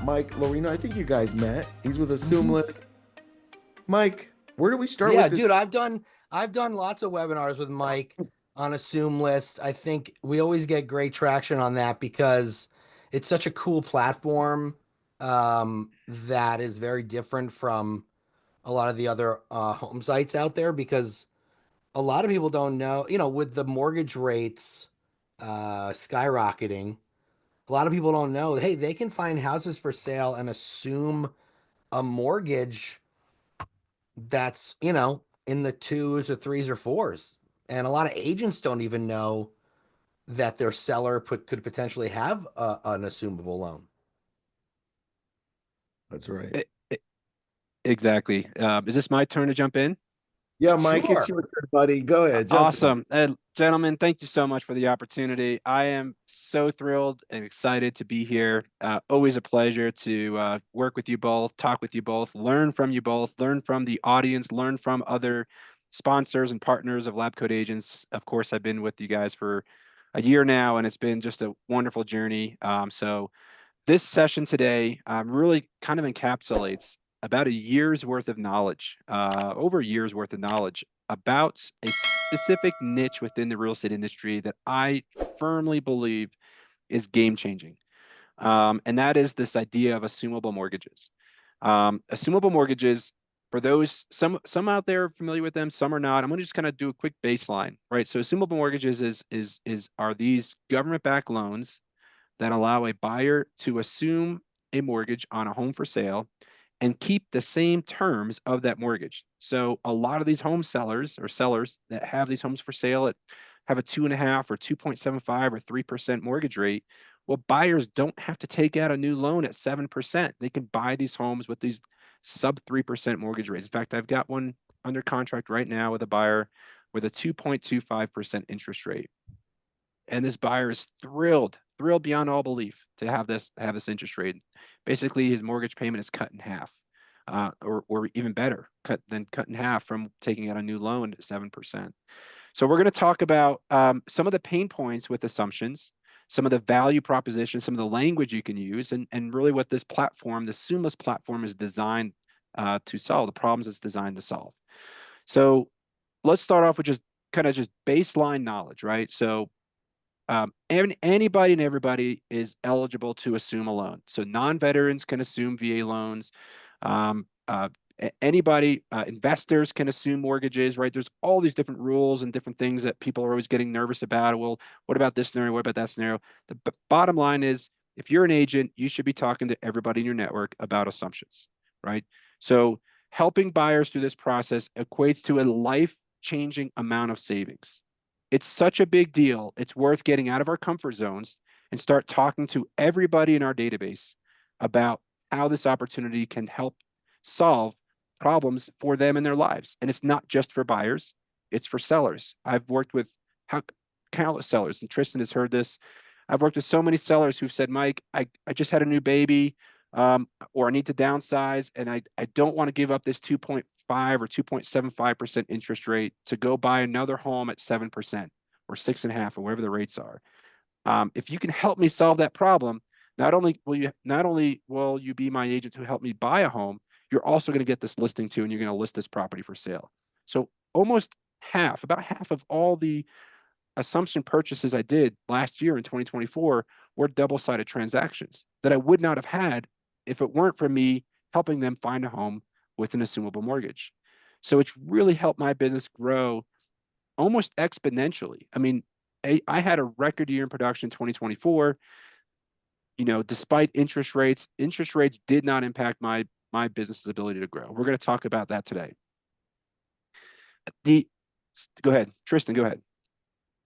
Mike Lorino. I think you guys met. He's with Mhm. Assumelist. Mike, where do we start Yeah, with this? dude, I've done lots of webinars with Mike on Assumelist. I think we always get great traction on that because it's such a cool platform that is very different from a lot of the other home sites out there because a lot of people don't know, with the mortgage rates skyrocketing, a lot of people don't know, hey, they can find houses for sale and assume a mortgage that's, in the twos or threes or fours. And a lot of agents don't even know that their seller could potentially have an assumable loan. That's right. E- e- Exactly. Is this my turn to jump in? Yeah, Mike, it's Sure. your turn, buddy. Go ahead, jump in. Awesome. Gentlemen, thank you so much for the opportunity. I am so thrilled and excited to be here. Always a pleasure to work with you both, talk with you both, learn from you both, learn from the audience, learn from other sponsors and partners of Lab Coat Agents. Of course, I've been with you guys for a year now, and it's been just a wonderful journey. So this session today really kind of encapsulates about a year's worth of knowledge, over a year's worth of knowledge about a specific niche within the real estate industry that I firmly believe is game changing. And that is this idea of assumable mortgages. Assumable mortgages, for those, some out there are familiar with them, some are not. I'm going to just kind of do a quick baseline, right? So assumable mortgages are these government-backed loans that allow a buyer to assume a mortgage on a home for sale and keep the same terms of that mortgage. So a lot of these home sellers or sellers that have these homes for sale at have a 2.5 or 2.75 or 3% mortgage rate. Well, buyers don't have to take out a new loan at 7%. They can buy these homes with these sub 3% mortgage rates. In fact, I've got one under contract right now with a buyer with a 2.25% interest rate. And this buyer is thrilled beyond all belief to have this interest rate. Basically, his mortgage payment is cut in half, or even better, cut in half from taking out a new loan at 7%. So we're going to talk about some of the pain points with assumptions, some of the value propositions, some of the language you can use, and really what this platform, the Assumelist platform, is designed to solve, the problems it's designed to solve. So let's start off with just baseline knowledge, right? So anybody and everybody is eligible to assume a loan. So non-veterans can assume VA loans. Um, uh, Anybody, investors can assume mortgages, right? There's all these different rules and different things that people are always getting nervous about. Well, what about this scenario? What about that scenario? The bottom line is, if you're an agent, you should be talking to everybody in your network about assumptions, right? So helping buyers through this process equates to a life-changing amount of savings. It's such a big deal. It's worth getting out of our comfort zones and start talking to everybody in our database about how this opportunity can help solve problems for them in their lives. And it's not just for buyers, it's for sellers. I've worked with countless sellers, and Tristan has heard this. I've worked with so many sellers who've said, Mike, I just had a new baby, or I need to downsize, and I don't want to give up this 2.5 or 2.75% interest rate to go buy another home at 7% or 6.5 or whatever the rates are. If you can help me solve that problem, not only will you be my agent to help me buy a home, you're also going to get this listing too, and you're going to list this property for sale. So about half of all the assumption purchases I did last year in 2024 were double-sided transactions that I would not have had if it weren't for me helping them find a home with an assumable mortgage. So it's really helped my business grow almost exponentially. I mean, I had a record year in production in 2024. Despite interest rates did not impact my business's ability to grow. We're going to talk about that today. Go ahead, Tristan, go ahead.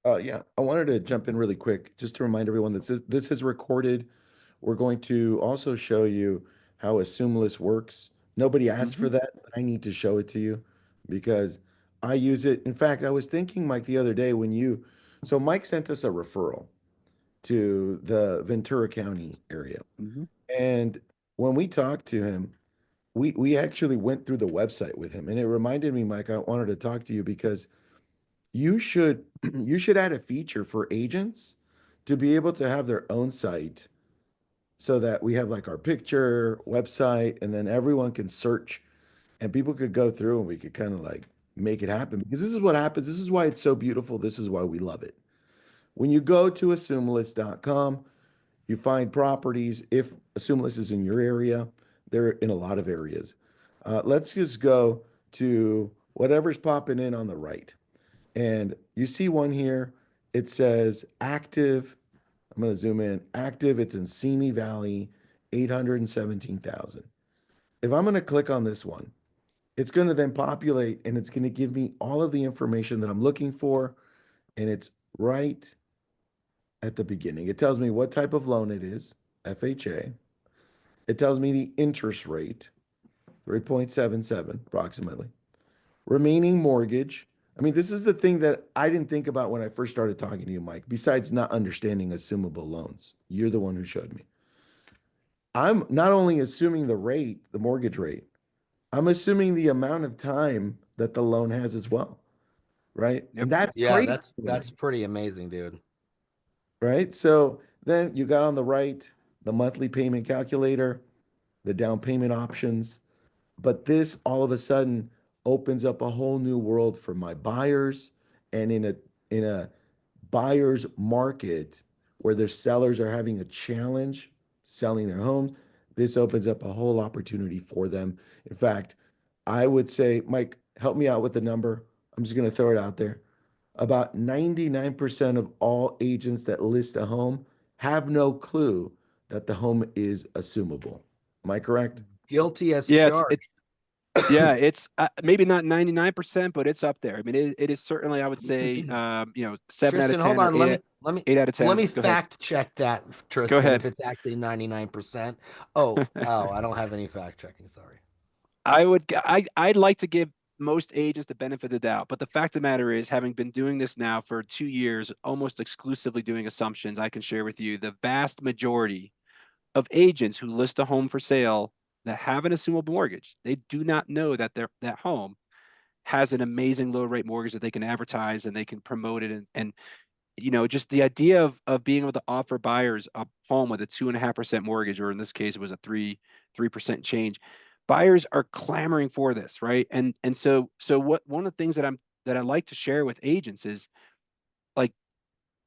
Yeah, I wanted to jump in really quick just to remind everyone that this is recorded. We're going to also show you how Assumelist works. Nobody asked Mm-hmm. for that, but I need to show it to you because I use it. In fact, I was thinking, Mike, the other day so Mike sent us a referral to the Ventura County area. Mm-hmm. And when we talked to him, we actually went through the website with him. And it reminded me, Mike, I wanted to talk to you because you should you should add a feature for agents to be able to have their own site so that we have like our picture, website, and then everyone can search and people could go through and we could kind of like make it happen because this is what happens. This is why it's so beautiful. This is why we love it. When you go to assumelist.com, you find properties. If Assumelist is in your area, they're in a lot of areas. Let's just go to whatever's popping in on the right. And you see one here. It says active. I'm going to zoom in. Active. It's in Simi Valley, 817,000. If I'm going to click on this one, it's going to then populate and it's going to give me all of the information that I'm looking for. And it's right at the beginning. It tells me what type of loan it is, FHA. It tells me the interest rate, 3.77 approximately. Remaining mortgage. I mean, this is the thing that I didn't think about when I first started talking to you, Mike, besides not understanding assumable loans. You're the one who showed me. I'm not only assuming the rate, the mortgage rate, I'm assuming the amount of time that the loan has as well, right? Yep. And that's Yeah, crazy, that's pretty amazing, dude. right? So then you got on the right the monthly payment calculator, the down payment options, but this all of a sudden opens up a whole new world for my buyers and in a buyer's market where their sellers are having a challenge selling their homes, this opens up a whole opportunity for them. In fact, I would say, Mike, help me out with the number. I'm just going to throw it out there. About 99% of all agents that list a home have no clue that the home is assumable. Am I correct? Guilty as Yeah, it's charged. yeah, it's maybe not 99%, but it's up there. I mean, it is certainly, I would say, 7 out of Tristan, hold 10 or on. 8 8 out of Let 10. me Go ahead. fact check that, Go Tristan, if ahead. it's actually 99%. Oh, wow, I don't have any fact checking, sorry. I'd like to give most agents the benefit of the doubt, but the fact of the matter is, having been doing this now for 2 years, almost exclusively doing assumptions, I can share with you the vast majority of agents who list a home for sale that have an assumable mortgage, they do not know that that home has an amazing low rate mortgage that they can advertise and they can promote it. And just the idea of being able to offer buyers a home with a 2.5% mortgage, or in this case, it was a 3% change. Buyers are clamoring for this, right? And so what one of the things that I like to share with agents is, like,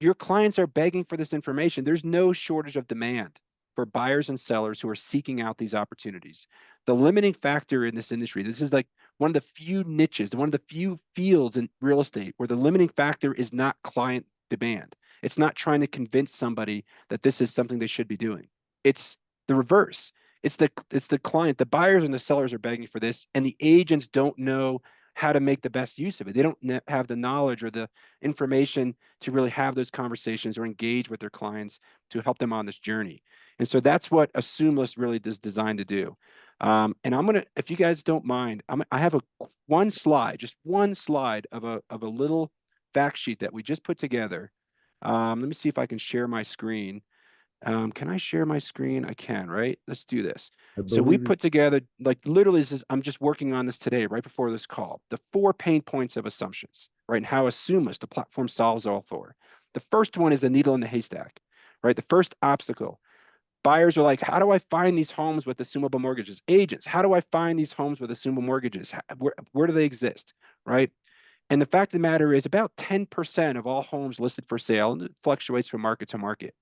your clients are begging for this information. There's no shortage of demand for buyers and sellers who are seeking out these opportunities. The limiting factor in this industry, this is like one of the few niches, one of the few fields in real estate where the limiting factor is not client demand. It's not trying to convince somebody that this is something they should be doing. It's the reverse. It's the client, the buyers and the sellers are begging for this, and the agents don't know how to make the best use of it. They don't have the knowledge or the information to really have those conversations or engage with their clients to help them on this journey. And so that's what Assumelist really is designed to do. And I'm gonna, if you guys don't mind, I have one slide, just one slide of a little fact sheet that we just put together. Let me see if I can share my screen. Can I share my screen? I can, right? Let's do this. I So we believe put together, like, literally, I'm just working on this today, right before this call, the 4 pain points of assumptions, right? And how Assumelist, the platform, solves all 4. The first one is the needle in the haystack, right? The first obstacle. Buyers are like, how do I find these homes with assumable mortgages? Agents, how do I find these homes with assumable mortgages? Where do they exist, right? And the fact of the matter is, about 10% of all homes listed for sale, and it fluctuates from market to market,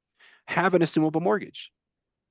have an assumable mortgage,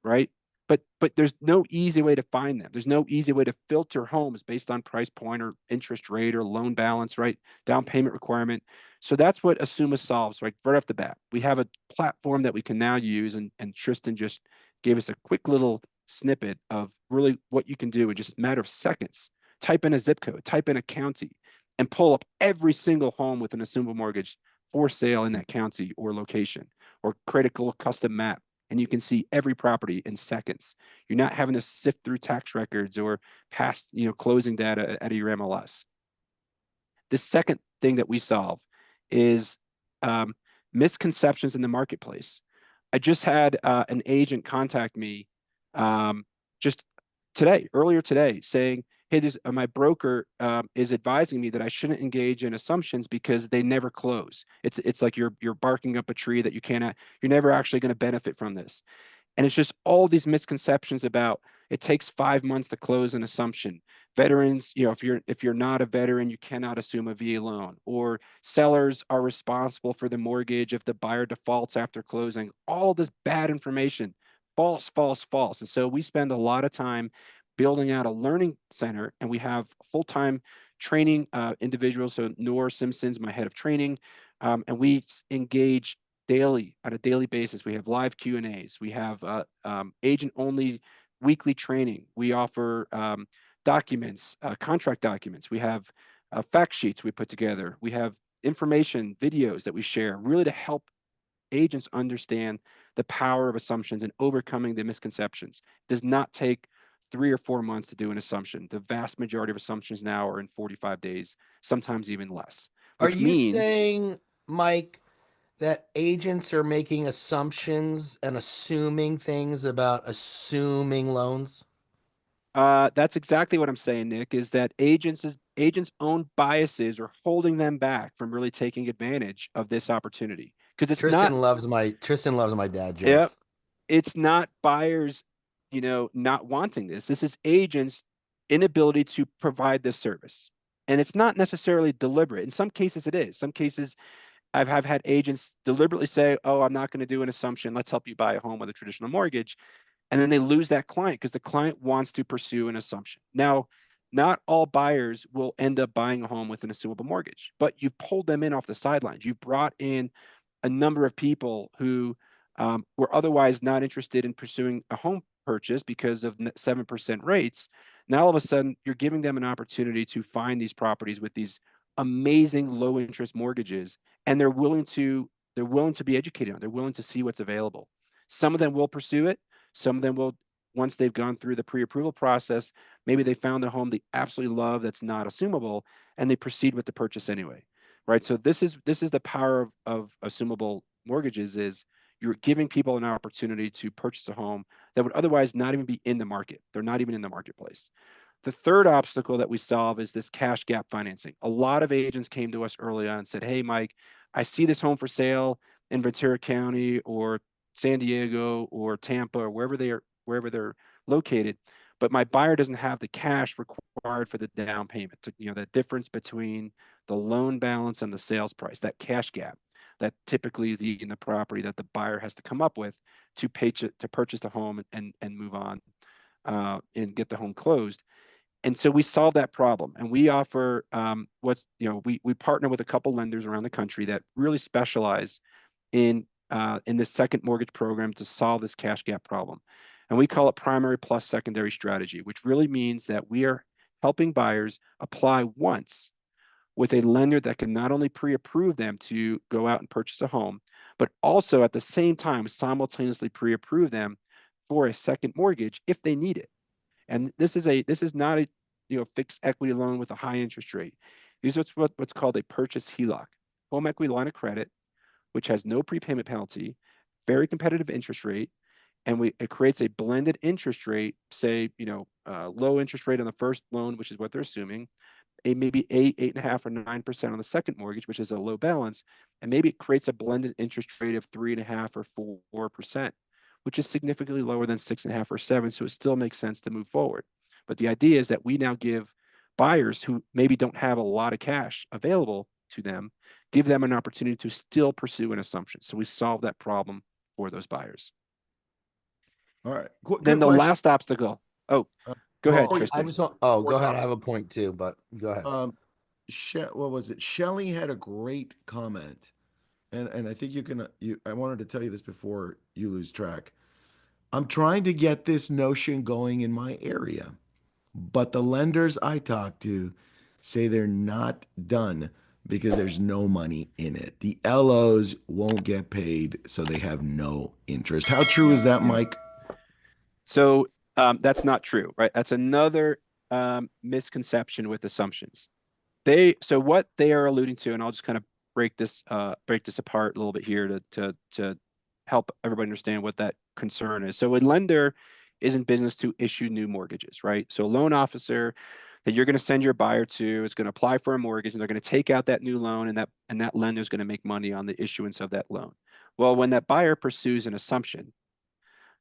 right? But there's no easy way to find them. There's no easy way to filter homes based on price point or interest rate or loan balance, right? Down payment requirement. So that's what Assuma solves, right? Right off the bat. We have a platform that we can now use, and Tristan just gave us a quick little snippet of really what you can do in just a matter of seconds. Type in a zip code, type in a county, and pull up every single home with an assumable mortgage for sale in that county or location, or create a little custom map, and you can see every property in seconds. You're not having to sift through tax records or past, closing data out of your MLS. The second thing that we solve is um, misconceptions in the marketplace. I just had an agent contact me just earlier today, saying, "Hey, my broker is advising me that I shouldn't engage in assumptions because they never close. It's like you're barking up a tree that you're never actually going to benefit from this." And it's just all these misconceptions about it takes 5 months to close an assumption. Veterans, if you're not a veteran, you cannot assume a VA loan, or sellers are responsible for the mortgage if the buyer defaults after closing. All this bad information, false, false, false. And so we spend a lot of time building out a learning center, and we have full-time training individuals. So Noor Simpson's my head of training, and we engage daily on a daily basis. We have live Q&As. We have agent-only weekly training. We offer documents, contract documents. We have fact sheets we put together. We have information, videos that we share, really to help agents understand the power of assumptions and overcoming the misconceptions. It does not take 3 or 4 months to do an assumption. The vast majority of assumptions now are in 45 days, sometimes even less, Are which you means saying, Mike, that agents are making assumptions and assuming things about assuming loans? that's exactly what I'm saying, Nick, is that agents' own biases are holding them back from really taking advantage of this opportunity. Because Tristan loves my dad yeah, jokes. it's not buyers, not wanting this. This is agents' inability to provide this service. And it's not necessarily deliberate. In some cases, it is. Some cases, I've had agents deliberately say, "Oh, I'm not going to do an assumption. Let's help you buy a home with a traditional mortgage." And then they lose that client because the client wants to pursue an assumption. Now, not all buyers will end up buying a home with an assumable mortgage, but you've pulled them in off the sidelines. You've brought in a number of people who were otherwise not interested in pursuing a home purchase because of 7% rates. Now, all of a sudden, you're giving them an opportunity to find these properties with these amazing low interest mortgages, and they're willing to be educated on. They're willing to see what's available. Some of them will pursue it. Some of them will, once they've gone through the pre-approval process, maybe they found a home they absolutely love that's not assumable, and they proceed with the purchase anyway, right? So this is the power of assumable mortgages, is you're giving people an opportunity to purchase a home that would otherwise not even be in the market. They're not even in the marketplace. The third obstacle that we solve is this cash gap financing. A lot of agents came to us early on and said, "Hey, Mike, I see this home for sale in Ventura County or San Diego or Tampa or wherever they're located, but my buyer doesn't have the cash required for the down payment. The difference between the loan balance and the sales price, that cash gap, that typically in the property that the buyer has to come up with to purchase the home and move on and get the home closed." And so we solve that problem, and we offer we partner with a couple lenders around the country that really specialize in this second mortgage program to solve this cash gap problem. And we call it primary plus secondary strategy, which really means that we are helping buyers apply once with a lender that can not only pre-approve them to go out and purchase a home, but also at the same time simultaneously pre-approve them for a second mortgage if they need it. And this is not a fixed equity loan with a high interest rate. These are what's called a purchase HELOC, home equity line of credit, which has no prepayment penalty, very competitive interest rate, and it creates a blended interest rate, say, low interest rate on the first loan, which is what they're assuming, maybe 8.5, or 9% on the second mortgage, which is a low balance, and maybe it creates a blended interest rate of 3.5 or 4%, which is significantly lower than 6.5 or 7. So it still makes sense to move forward. But the idea is that we now give buyers who maybe don't have a lot of cash available to them, give them an opportunity to still pursue an assumption. So we solve that problem for those buyers. All right. Then Good the question. last obstacle. Oh, go ahead, Well, I Tristan. just want. Oh, go ahead. I have a point too, but go ahead. Um, what was it? Shelly had a great comment, and I think you can. I wanted to tell you this before you lose track. I'm trying to get this notion going in my area, but the lenders I talk to say they're not done because there's no money in it. The LOs won't get paid, so they have no interest. How true is that, Mike? So that's not true, right? That's another misconception with assumptions. So what they are alluding to, and I'll just kind of break this apart a little bit here to help everybody understand what that concern is. So a lender is in business to issue new mortgages, right? So a loan officer that you're going to send your buyer to is going to apply for a mortgage, and they're going to take out that new loan, and that lender is going to make money on the issuance of that loan. Well, when that buyer pursues an assumption,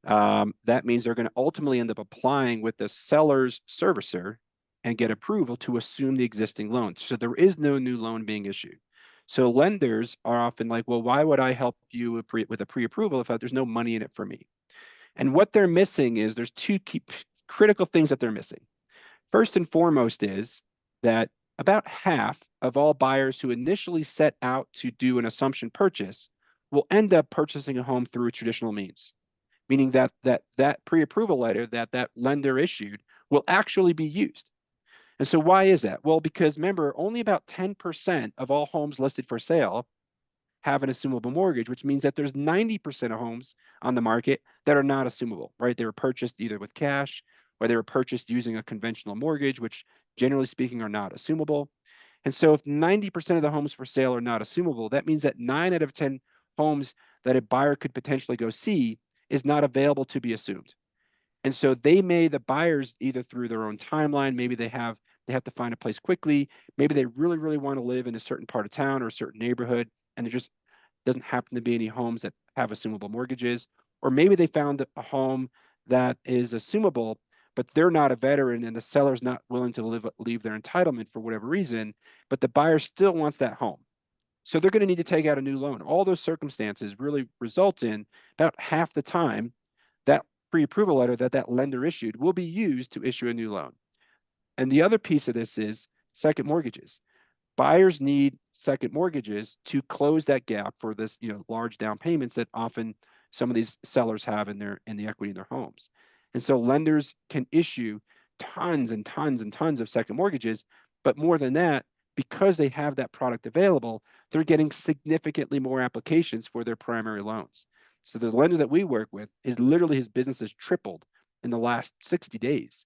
That means they're going to ultimately end up applying with the seller's servicer and get approval to assume the existing loan. So there is no new loan being issued. So lenders are often like, well, why would I help you with a pre-approval if there's no money in it for me? And what they're missing is there's two key critical things that they're missing. First and foremost is that about half of all buyers who initially set out to do an assumption purchase will end up purchasing a home through traditional means, meaning that that pre-approval letter that lender issued will actually be used. And so why is that? Well, because remember, only about 10% of all homes listed for sale have an assumable mortgage, which means that there's 90% of homes on the market that are not assumable, right? They were purchased either with cash or they were purchased using a conventional mortgage, which generally speaking are not assumable. And so if 90% of the homes for sale are not assumable, that means that 9 out of 10 homes that a buyer could potentially go see is not available to be assumed. And so the buyers either through their own timeline, maybe they have to find a place quickly, maybe they really, really want to live in a certain part of town or a certain neighborhood, and there just doesn't happen to be any homes that have assumable mortgages. Or maybe they found a home that is assumable, but they're not a veteran and the seller's not willing to leave their entitlement for whatever reason, but the buyer still wants that home. So they're going to need to take out a new loan. All those circumstances really result in about half the time that pre-approval letter that lender issued will be used to issue a new loan. And the other piece of this is second mortgages. Buyers need second mortgages to close that gap for this, large down payments that often some of these sellers have in the equity in their homes. And so lenders can issue tons and tons and tons of second mortgages, but more than that, because they have that product available, they're getting significantly more applications for their primary loans. So the lender that we work with is literally his business has tripled in the last 60 days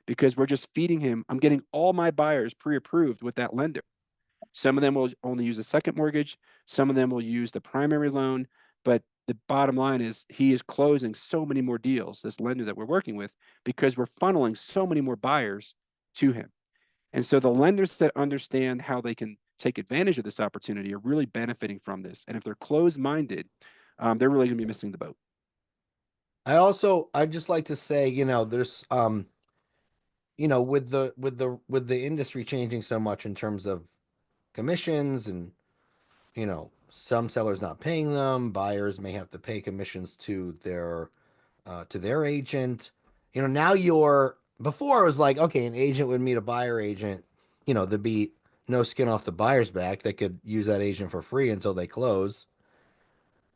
because we're just feeding him. I'm getting all my buyers pre-approved with that lender. Some of them will only use a second mortgage. Some of them will use the primary loan. But the bottom line is he is closing so many more deals, this lender that we're working with, because we're funneling so many more buyers to him. And so the lenders that understand how they can take advantage of this opportunity are really benefiting from this. And if they're closed-minded, they're really going to be missing the boat. I just like to say, there's with the industry changing so much in terms of commissions and some sellers not paying them, buyers may have to pay commissions to their agent. Now you're before it was like, okay, an agent would meet a buyer agent, there'd be no skin off the buyer's back. They could use that agent for free until they close.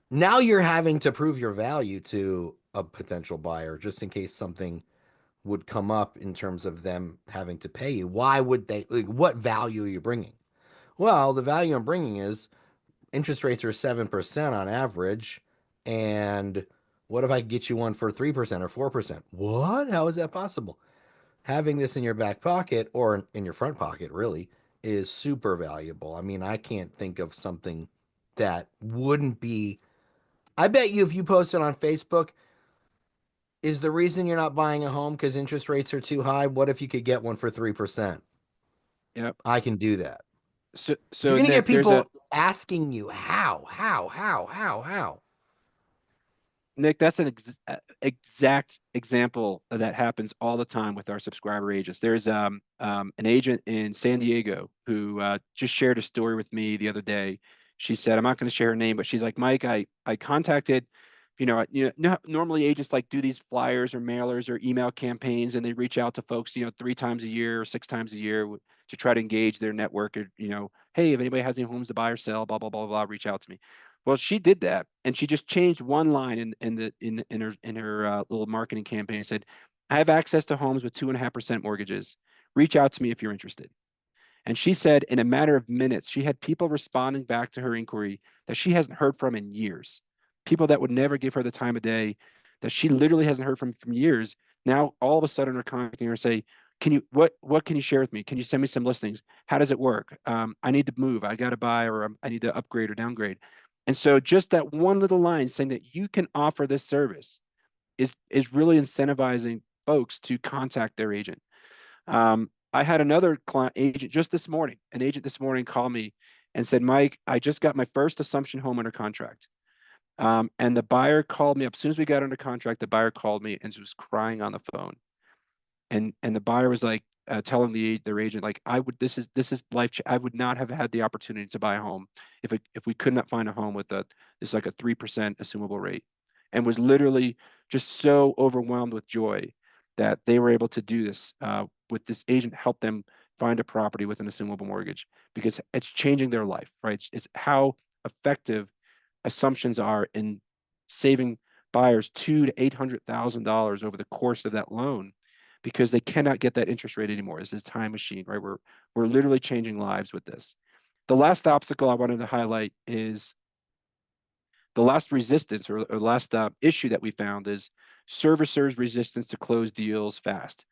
Now you're having to prove your value to a potential buyer just in case something would come up in terms of them having to pay you. Why would they, like, what value are you bringing? Well, the value I'm bringing is interest rates are 7% on average. And what if I get you one for 3% or 4%? What? How is that possible? Having this in your back pocket or in your front pocket, really, is super valuable. I mean, I can't think of something that wouldn't be. I bet you if you post it on Facebook, is the reason you're not buying a home because interest rates are too high? What if you could get one for 3%? Yep. I can do that. You're So going to get Nick, there's a people asking you how. Nick, that's exact example that happens all the time with our subscriber agents. There's an agent in San Diego who just shared a story with me the other day. She said, I'm not going to share her name, but she's like, Mike, I contacted, normally agents like do these flyers or mailers or email campaigns, and they reach out to folks, 3 times a year or 6 times a year to try to engage their network. Or, hey, if anybody has any homes to buy or sell, blah blah blah blah, reach out to me. Well, she did that, and she just changed one line in her little marketing campaign. It said, "I have access to homes with 2.5% mortgages. Reach out to me if you're interested." And she said, in a matter of minutes, she had people responding back to her inquiry that she hasn't heard from in years. People that would never give her the time of day, that she literally hasn't heard from years. Now all of a sudden are contacting her and say, what can you share with me? Can you send me some listings? How does it work? I need to move. I got to buy, or I need to upgrade or downgrade. And so just that one little line saying that you can offer this service is really incentivizing folks to contact their agent. I had another client agent just this morning. An agent this morning called me and said, Mike, I just got my first assumption home under contract. And the buyer called me up. As soon as we got under contract, the buyer called me and was crying on the phone. And the buyer was like telling their agent, like, this is I would not have had the opportunity to buy a home if we could not find a home with this like a 3% assumable rate, and was literally just so overwhelmed with joy that they were able to do this with this agent, help them find a property with an assumable mortgage, because it's changing their life, right? It's how effective assumptions are in saving buyers $200,000 to $800,000 over the course of that loan, because they cannot get that interest rate anymore. This is a time machine, right? We're literally changing lives with this. The last obstacle I wanted to highlight is the last resistance, or last issue that we found, is servicers' resistance to close deals fast.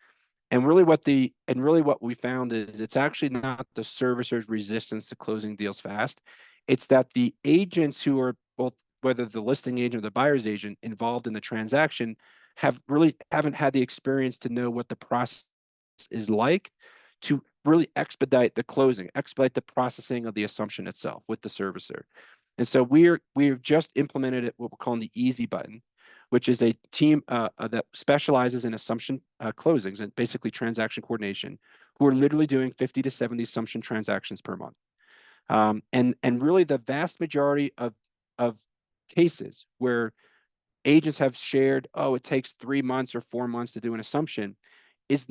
And really what we found is it's actually not the servicer's resistance to closing deals fast. It's that the agents who are both, whether the listing agent or the buyer's agent involved in the transaction, haven't had the experience to know what the process is like to really expedite the closing, expedite the processing of the assumption itself with the servicer. And so we've just implemented what we're calling the easy button, which is a team that specializes in assumption closings and basically transaction coordination, who are literally doing 50 to 70 assumption transactions per month. And really the vast majority of cases where agents have shared, oh, it takes 3 months or 4 months to do an assumption, it's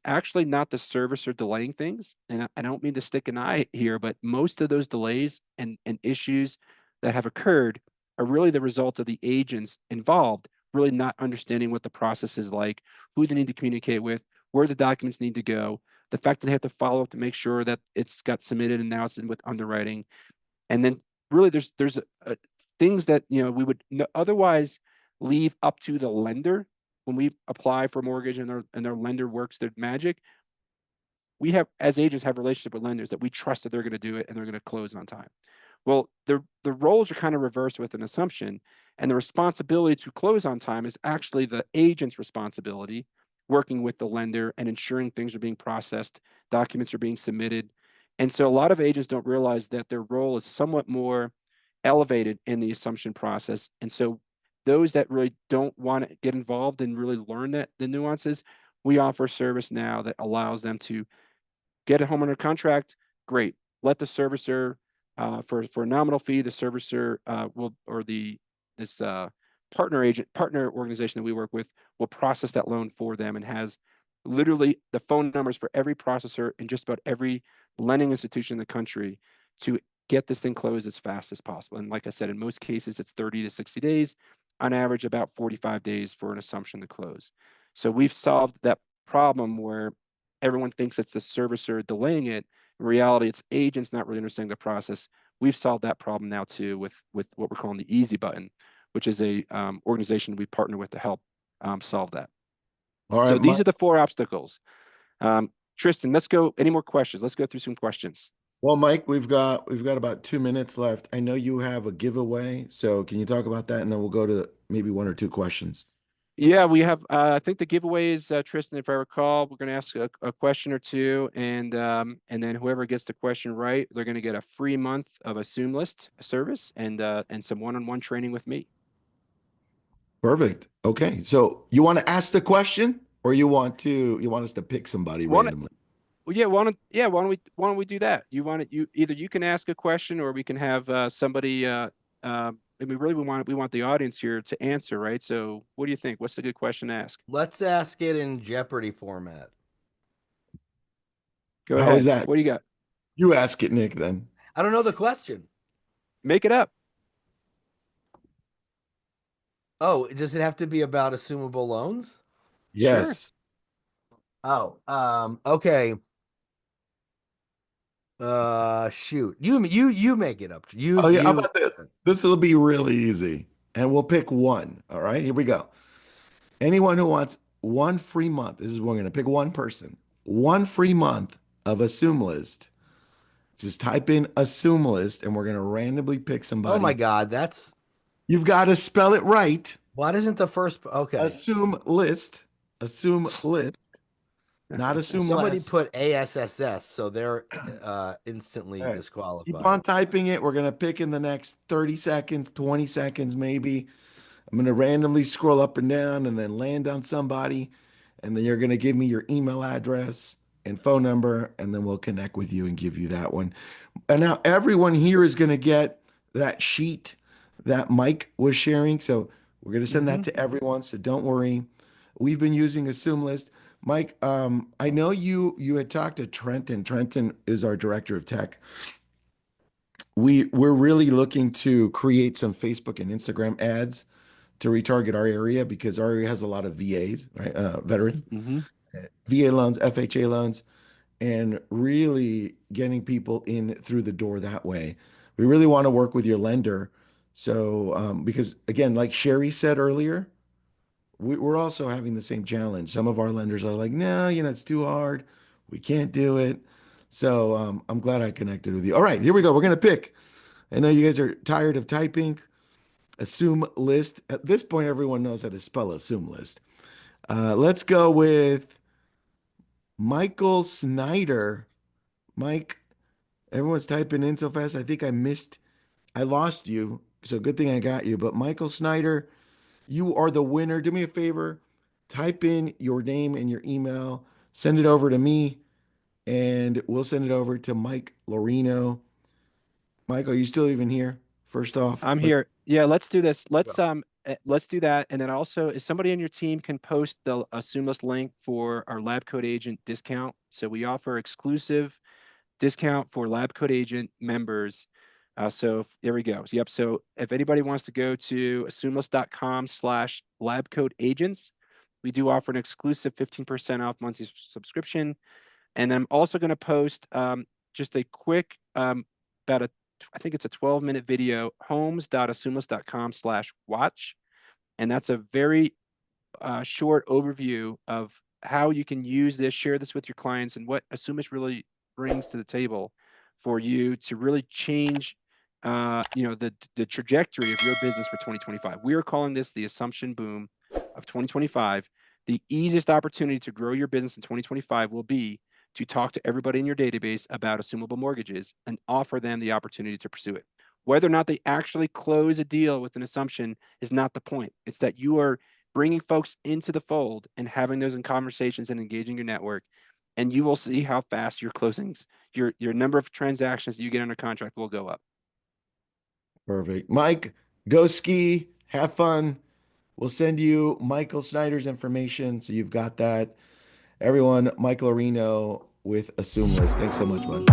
actually not the servicer delaying things. And I don't mean to stick an eye here, but most of those delays and issues that have occurred are really the result of the agents involved really not understanding what the process is like, who they need to communicate with, where the documents need to go, the fact that they have to follow up to make sure that it's got submitted and now it's in with underwriting. And then really there's things that we would otherwise leave up to the lender when we apply for a mortgage, and their lender works their magic. We have, as agents, have relationship with lenders that we trust that they're going to do it and they're going to close on time. Well, the roles are kind of reversed with an assumption, and the responsibility to close on time is actually the agent's responsibility, working with the lender and ensuring things are being processed, documents are being submitted. And so a lot of agents don't realize that their role is somewhat more elevated in the assumption process. And so those that really don't want to get involved and really learn the nuances, we offer a service now that allows them to get a home under contract. Great. Let the servicer, for a nominal fee, the servicer will, or this partner organization that we work with, will process that loan for them, and has literally the phone numbers for every processor in just about every lending institution in the country to get this thing closed as fast as possible. And like I said, in most cases, it's 30 to 60 days, on average about 45 days for an assumption to close. So we've solved that problem where everyone thinks it's the servicer delaying it. In reality, it's agents not really understanding the process. We've solved that problem now too with what we're calling the easy button, which is a organization we partner with to help solve that. All right, So these Mike. are the 4 obstacles. Tristan, let's go. Any more questions? Let's go through some questions. Well, Mike, we've got about 2 minutes left. I know you have a giveaway, so can you talk about that, and then we'll go to maybe one or two questions. Yeah, we have, I think the giveaway is, Tristan, if I recall, we're going to ask a question or two, and then whoever gets the question right, they're going to get a free month of Assumelist service and some one-on-one training with me. Perfect. Okay, so you want to ask the question, or you want us to pick somebody Want it? randomly? Well, why don't we do that? Either you can ask a question, or we can have somebody. I mean, really, we want the audience here to answer, right? So, what do you think? What's a good question to ask? Let's ask it in Jeopardy format. Go How is ahead. that? What do you got? You ask it, Nick, then. I don't know the question. Make it up. Oh, does it have to be about assumable loans? Sure. Yes. Oh, okay. Shoot. You make it up. Oh, yeah. How You about this? This will be really easy, and we'll pick one. All right, here we go. Anyone who wants one free month, this is we're going to pick one person, one free month of Assumelist. Just type in Assumelist, and we're going to randomly pick Oh my somebody. God, that's You've got to spell it right. what isn't the first okay. Assume list. Assume list. not assume Somebody less. put ASSS, so they're All instantly right. Keep disqualified. on typing it. We're going to pick in the next 30 seconds, 20 seconds, maybe. I'm going to randomly scroll up and down and then land on somebody. And then you're going to give me your email address and phone number, and then we'll connect with you and give you that one. And now everyone here is going to get that sheet that Mike was sharing. So we're going to send that Hmm. to everyone. So don't worry. We've been using Assumelist. Mike, I know you had talked to Trenton. Trenton is our director of tech. We're really looking to create some Facebook and Instagram ads to retarget our area because our area has a lot of VAs, right? Veteran Hmm. VA loans, FHA loans, and really getting people in through the door that way. We really want to work with your lender. So, because again, like Sherry said earlier, we're also having the same challenge. Some of our lenders are like, no, it's too hard. We can't do it. So, I'm glad I connected with you. All right, here we go. We're going to pick. I know you guys are tired of typing assume list. At this point, everyone knows how to spell assume list. Let's go with Michael Snyder. Mike, everyone's typing in so fast. I think I lost you. So good thing I got you. But Michael Snyder, you are the winner. Do me a favor, type in your name and your email, send it over to me, and we'll send it over to Mike Lorino. Mike, are you still even here? First off, I'm let's here. Yeah, let's do this. go. Let's do that. And then also, if somebody on your team can post the Assumelist link for our lab code agent discount. So we offer exclusive discount for lab code agent members. There we go. Yep. So if anybody wants to go to assumelist.com/ lab code agents, we do offer an exclusive 15% off monthly subscription. And I'm also going to post just a quick, about a, I think it's a 12-minute video, homes.assumelist.com/watch. And that's a very short overview of how you can use this, share this with your clients, and what Assumus really brings to the table for you to really change, the trajectory of your business for 2025. We are calling this the assumption boom of 2025. The easiest opportunity to grow your business in 2025 will be to talk to everybody in your database about assumable mortgages and offer them the opportunity to pursue it. Whether or not they actually close a deal with an assumption is not the point. It's that you are bringing folks into the fold and having those in conversations and engaging your network. And you will see how fast your closings, your number of transactions you get under contract will go up. Perfect. Mike, go ski, have fun. We'll send you Michael Snyder's information so you've got that. Everyone, Michael Areno with Assume List. Thanks so much, bud.